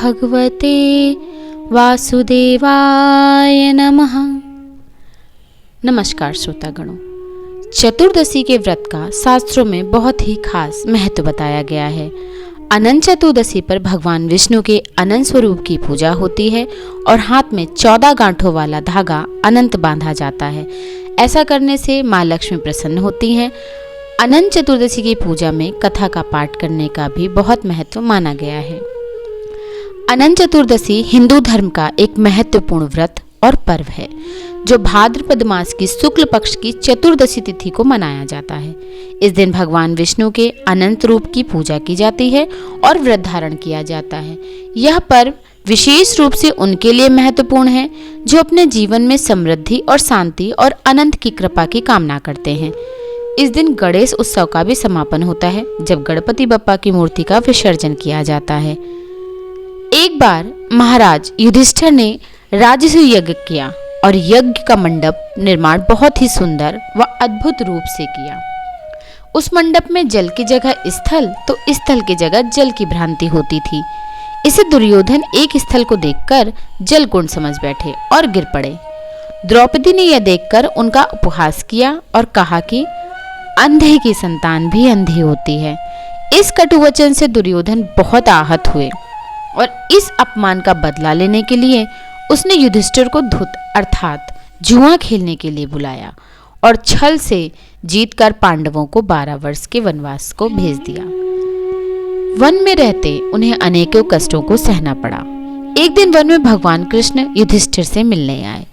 भगवते वासुदेवाय नमः। नमस्कार श्रोतागणों, चतुर्दशी के व्रत का शास्त्रों में बहुत ही खास महत्व बताया गया है। अनंत चतुर्दशी पर भगवान विष्णु के अनंत स्वरूप की पूजा होती है और हाथ में 14 गांठों वाला धागा अनंत बांधा जाता है। ऐसा करने से माँ लक्ष्मी प्रसन्न होती हैं। अनंत चतुर्दशी की पूजा में कथा का पाठ करने का भी बहुत महत्व माना गया है। अनंत चतुर्दशी हिंदू धर्म का एक महत्वपूर्ण व्रत और पर्व है जो भाद्रपद मास की शुक्ल पक्ष की चतुर्दशी तिथि को मनाया जाता है। इस दिन भगवान विष्णु के अनंत रूप की पूजा की जाती है और व्रत धारण किया जाता है। यह पर्व विशेष रूप से उनके लिए महत्वपूर्ण है जो अपने जीवन में समृद्धि और शांति और अनंत की कृपा की कामना करते हैं। इस दिन गणेश उत्सव का भी समापन होता है जब गणपति बप्पा की मूर्ति का विसर्जन किया जाता है। एक बार महाराज युधिष्ठिर ने राजसूय यज्ञ किया और यज्ञ का मंडप निर्माण बहुत ही सुंदर व अद्भुत रूप से किया। उस मंडप में जल की जगह स्थल तो स्थल की जगह जल की भ्रांति होती थी। इसे दुर्योधन एक स्थल को देखकर जल कुंड समझ बैठे और गिर पड़े। द्रौपदी ने यह देखकर उनका उपहास किया और कहा कि अंधे की संतान भी अंधी होती है। इस कटुवचन से दुर्योधन बहुत आहत हुए और इस अपमान का बदला लेने के लिए उसने युधिष्ठिर को धूत अर्थात जुआ खेलने के लिए बुलाया और छल से जीतकर पांडवों को 12 वर्ष के वनवास को भेज दिया। वन में रहते उन्हें अनेकों कष्टों को सहना पड़ा। एक दिन वन में भगवान कृष्ण युधिष्ठिर से मिलने आए।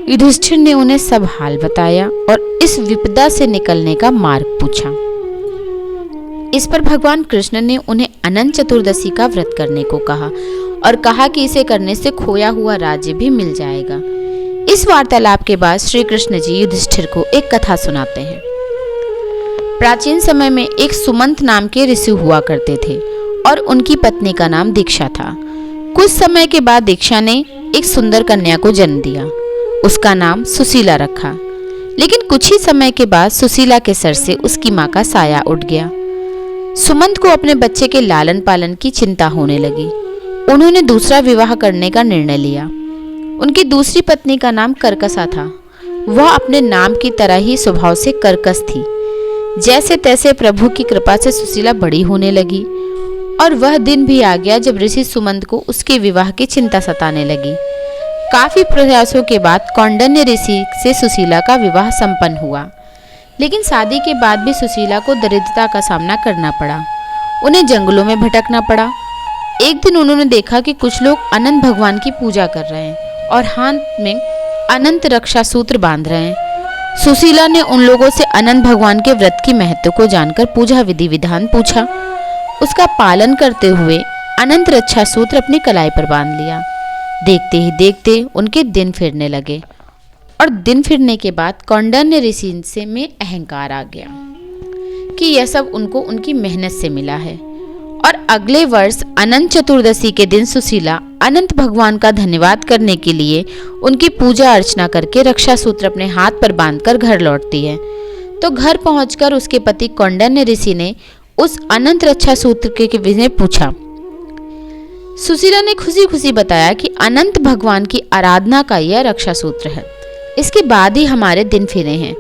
युधिष्ठिर ने उन्हें सब हाल बताया और इस विपदा से निकलने का मार्ग पूछा। इस पर भगवान कृष्ण ने उन्हें अनंत चतुर्दशी का व्रत करने को कहा और कहा कि इसे करने से खोया हुआ राज्य भी मिल जाएगा। इस वार्तालाप के बाद श्री कृष्ण जी युधिष्ठिर को एक कथा सुनाते हैं। प्राचीन समय में एक सुमंत नाम के ऋषि हुआ करते थे और उनकी पत्नी का नाम दीक्षा था। कुछ समय के बाद दीक्षा ने एक सुंदर कन्या को जन्म दिया। उसका नाम सुशीला रखा। लेकिन कुछ ही समय के बाद सुशीला के सर से उसकी माँ का साया उठ गया। सुमंत को अपने बच्चे के लालन पालन की चिंता होने लगी। उन्होंने दूसरा विवाह करने का निर्णय लिया। उनकी दूसरी पत्नी का नाम कर्कसा था। वह अपने नाम की तरह ही स्वभाव से कर्कश थी। जैसे तैसे प्रभु की कृपा से सुशीला बड़ी होने लगी और वह दिन भी आ गया जब ऋषि सुमंत को उसके विवाह की चिंता सताने लगी। काफी प्रयासों के बाद कौंडिन्य ऋषि से सुशीला का विवाह संपन्न हुआ। लेकिन शादी के बाद भी सुशीला को दरिद्रता का सामना करना पड़ा। उन्हें जंगलों में भटकना पड़ा। एक दिन उन्होंने देखा कि कुछ लोग अनंत भगवान की पूजा कर रहे हैं और हाथ में अनंत रक्षा सूत्र बांध रहे हैं। सुशीला ने उन लोगों से अनंत भगवान के व्रत की महत्व को जानकर पूजा विधि विधान पूछा। उसका पालन करते हुए अनंत रक्षा सूत्र अपनी कलाई पर बांध लिया। देखते ही देखते उनके दिन फिरने लगे और दिन फिरने के बाद कौंडिन्य ऋषि से में अहंकार आ गया कि यह सब उनको उनकी मेहनत से मिला है। और अगले वर्ष अनंत चतुर्दशी के दिन सुशीला अनंत भगवान का धन्यवाद करने के लिए उनकी पूजा अर्चना करके रक्षा सूत्र अपने हाथ पर बांधकर घर लौटती है। तो घर पहुंचकर उसके पति कौंडिन्य ऋषि ने उस अनंत रक्षा सूत्र के विषय पूछा। सुशीला ने खुशी खुशी बताया कि अनंत भगवान की आराधना का यह रक्षा सूत्र है। इसके बाद ही हमारे दिन फिरे हैं।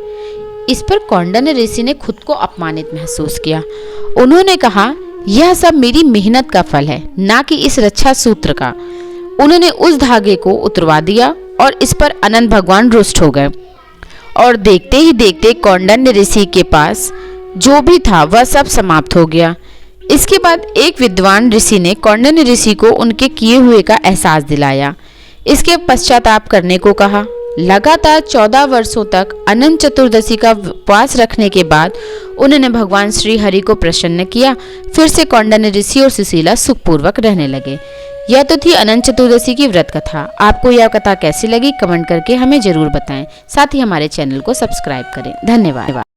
इस पर कौंडिन्य ऋषि ने खुद को अपमानित महसूस किया। उन्होंने कहा, यह सब मेरी मेहनत का फल है, ना कि इस रक्षा सूत्र का। उन्होंने उस धागे को उतरवा दिया और इस पर अनंत भगवान रुष्ट हो गए और देखते ही देखते कौंडिन्य ऋषि के पास जो भी था वह सब समाप्त हो गया। इसके बाद एक विद्वान ऋषि ने कौंडिन्य ऋषि को उनके किए हुए का एहसास दिलाया। इसके पश्चाताप करने को कहा। लगातार 14 वर्षों तक अनंत चतुर्दशी का उपवास रखने के बाद उन्होंने भगवान श्री हरि को प्रसन्न किया। फिर से कौंडिन्य ऋषि और सुशीला सुखपूर्वक रहने लगे। यह तो थी अनंत चतुर्दशी की व्रत कथा। आपको यह कथा कैसी लगी कमेंट करके हमें जरूर बताएं। साथ ही हमारे चैनल को सब्सक्राइब करें। धन्यवाद।